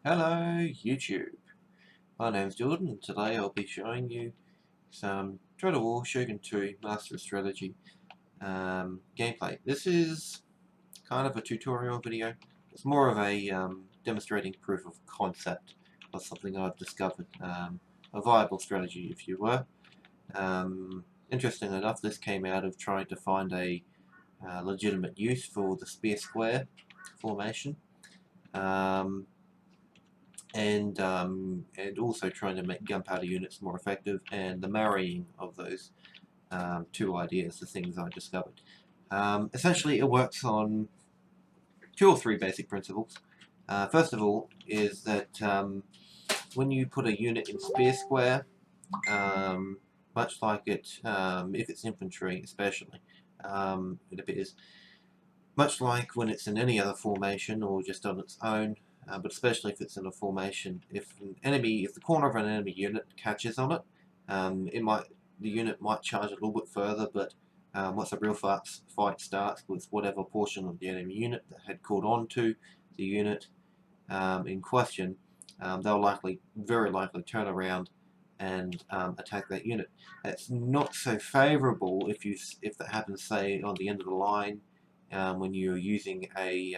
Hello YouTube, my name's Jordan and today I'll be showing you some Total War Shogun 2 Master of Strategy gameplay. This is kind of a tutorial video. It's more of a demonstrating proof of concept of something I've discovered, a viable strategy if you were. Interestingly enough, this came out of trying to find a legitimate use for the spear square formation. And also trying to make gunpowder units more effective, and the marrying of those two ideas, the things I discovered. Essentially, it works on two or three basic principles. First of all, is that when you put a unit in spear square, much like it, if it's infantry especially, it appears, much like when it's in any other formation or just on its own, but especially if it's in a formation, if the corner of an enemy unit catches on it, the unit might charge a little bit further, but once the real fight starts with whatever portion of the enemy unit that had caught on to the unit in question, they'll very likely turn around and attack that unit. It's not so favourable if that happens, say, on the end of the line, when you're using a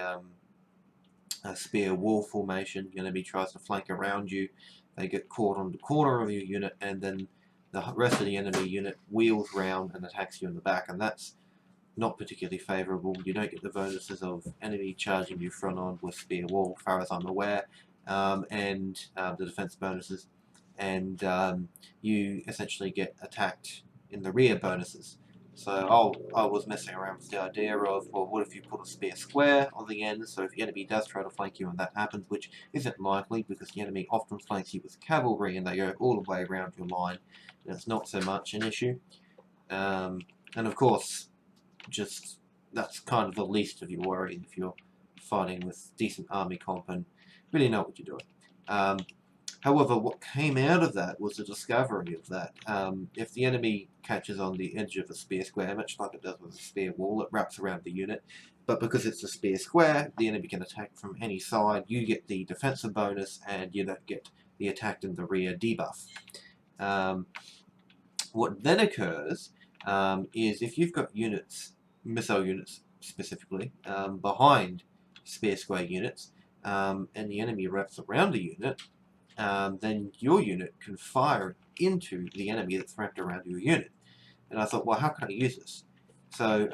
spear wall formation. Your enemy tries to flank around you, they get caught on the corner of your unit, and then the rest of the enemy unit wheels round and attacks you in the back, and that's not particularly favourable. You don't get the bonuses of enemy charging you front on with spear wall, as far as I'm aware, and the defense bonuses, and you essentially get attacked in the rear bonuses. So I was messing around with the idea of, well, what if you put a spear square on the end, so if the enemy does try to flank you and that happens, which isn't likely because the enemy often flanks you with cavalry and they go all the way around your line, and it's not so much an issue. And of course, that's kind of the least of your worries if you're fighting with decent army comp and really know what you're doing. However, what came out of that was the discovery of that. If the enemy catches on the edge of a spear square, much like it does with a spear wall, it wraps around the unit. But because it's a spear square, the enemy can attack from any side. You get the defensive bonus, and you don't get the attack in the rear debuff. What then occurs is if you've got units, missile units specifically, behind spear square units, and the enemy wraps around the unit, then your unit can fire into the enemy that's wrapped around your unit. And I thought, well, how can I use this? So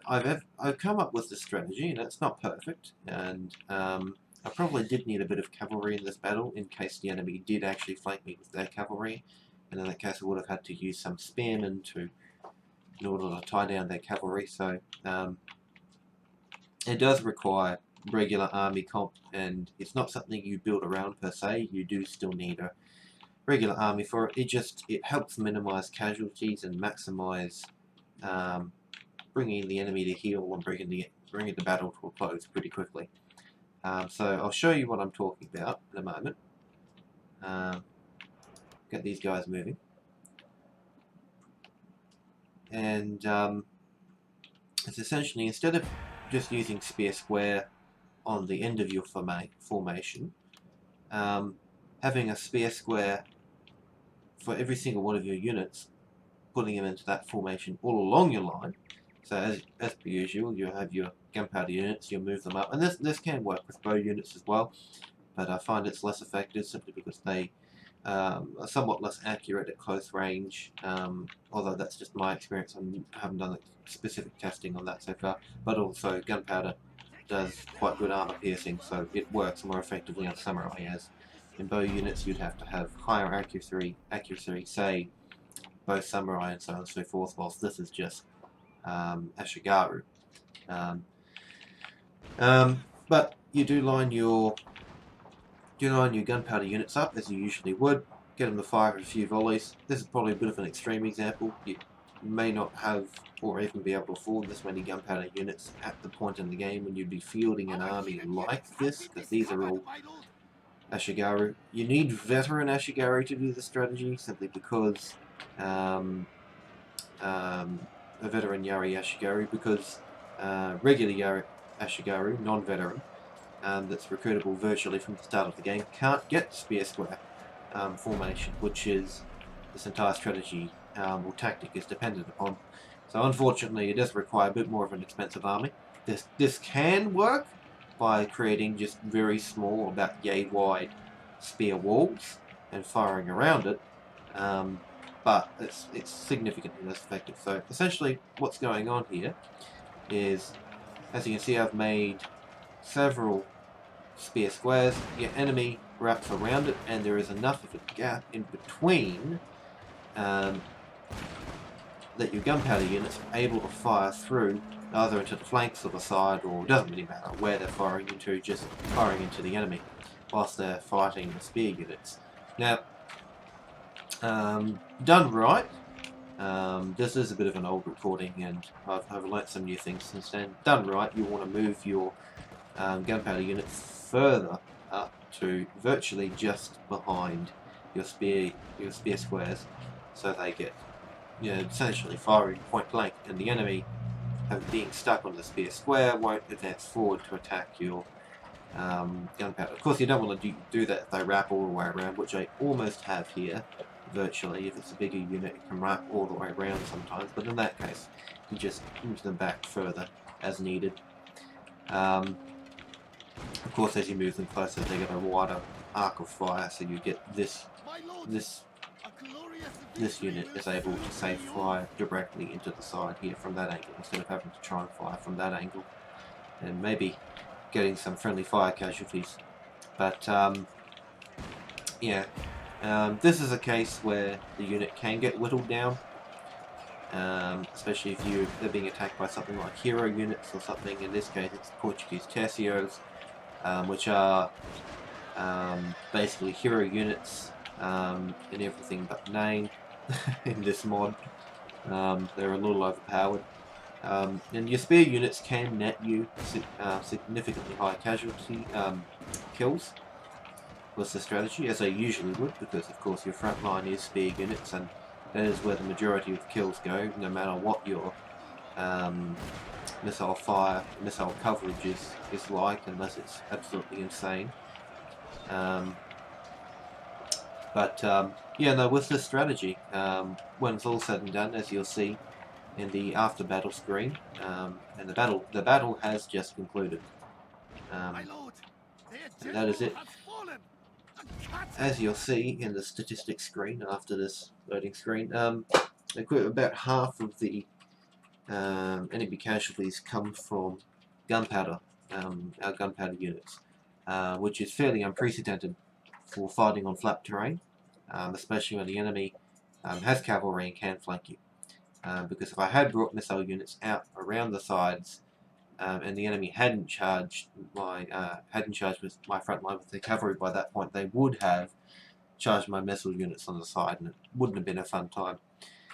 I've come up with this strategy, and it's not perfect, and I probably did need a bit of cavalry in this battle in case the enemy did actually flank me with their cavalry, and in that case I would have had to use some spearmen in order to tie down their cavalry. So it does require regular army comp, and it's not something you build around per se. You do still need a regular army for it. It helps minimize casualties and maximize bringing the enemy to heel and bringing the battle to a close pretty quickly. So I'll show you what I'm talking about in a moment. Get these guys moving, and it's essentially, instead of just using spear square on the end of your formation, having a spear square for every single one of your units, putting them into that formation all along your line. So as per usual, you have your gunpowder units, you move them up, and this can work with bow units as well, but I find it's less effective simply because they are somewhat less accurate at close range, although that's just my experience. I haven't done specific testing on that so far, but also gunpowder does quite good armor piercing, so it works more effectively on samurai, as in bow units you'd have to have higher accuracy, say both samurai and so on and so forth, whilst this is just Ashigaru. But you do line your gunpowder units up as you usually would, get them to fire a few volleys. This is probably a bit of an extreme example. You may not have or even be able to afford this many gunpowder units at the point in the game when you'd be fielding an army like this, because these are all Ashigaru. You need veteran Ashigaru to do the strategy, simply because a veteran Yari Ashigaru, because regular Yari Ashigaru, non-veteran, that's recruitable virtually from the start of the game can't get spear square formation, which is this entire strategy or tactic is dependent upon. So unfortunately, it does require a bit more of an expensive army. This can work by creating just very small, about yay wide spear walls and firing around it, but it's significantly less effective. So essentially, what's going on here is, as you can see, I've made several spear squares. Your enemy wraps around it, and there is enough of a gap in between that your gunpowder units are able to fire through, either into the flanks or the side, or it doesn't really matter where they're firing into, just firing into the enemy whilst they're fighting the spear units. Now, done right, this is a bit of an old recording and I've learnt some new things since then. Done right, you want to move your gunpowder units further up to virtually just behind your spear squares, so they get, you know, essentially firing point blank, and the enemy being stuck on the spear square won't advance forward to attack your gunpowder. Of course, you don't want to do that if they wrap all the way around, which I almost have here. Virtually, if it's a bigger unit, it can wrap all the way around sometimes, but in that case, you just move them back further as needed. Of course, as you move them closer, they get a wider arc of fire, so you get this unit is able to, say, fly directly into the side here from that angle, instead of having to try and fire from that angle, and maybe getting some friendly fire casualties. But yeah, this is a case where the unit can get whittled down, especially if they're being attacked by something like hero units or something. In this case, it's Portuguese tercios, which are basically hero units in everything but name in this mod. They're a little overpowered. And your spear units can net you significantly high casualty kills with the strategy, as they usually would, because of course your front line is spear units, and that is where the majority of kills go, no matter what your missile coverage is like, unless it's absolutely insane. Yeah, no, with this strategy, when it's all said and done, as you'll see in the after battle screen, and the battle has just concluded, and that is it. As you'll see in the statistics screen after this loading screen, about half of the enemy casualties come from gunpowder, our gunpowder units, which is fairly unprecedented for fighting on flat terrain, especially when the enemy has cavalry and can flank you. Because if I had brought missile units out around the sides, and the enemy hadn't charged with my front line with their cavalry by that point, they would have charged my missile units on the side, and it wouldn't have been a fun time.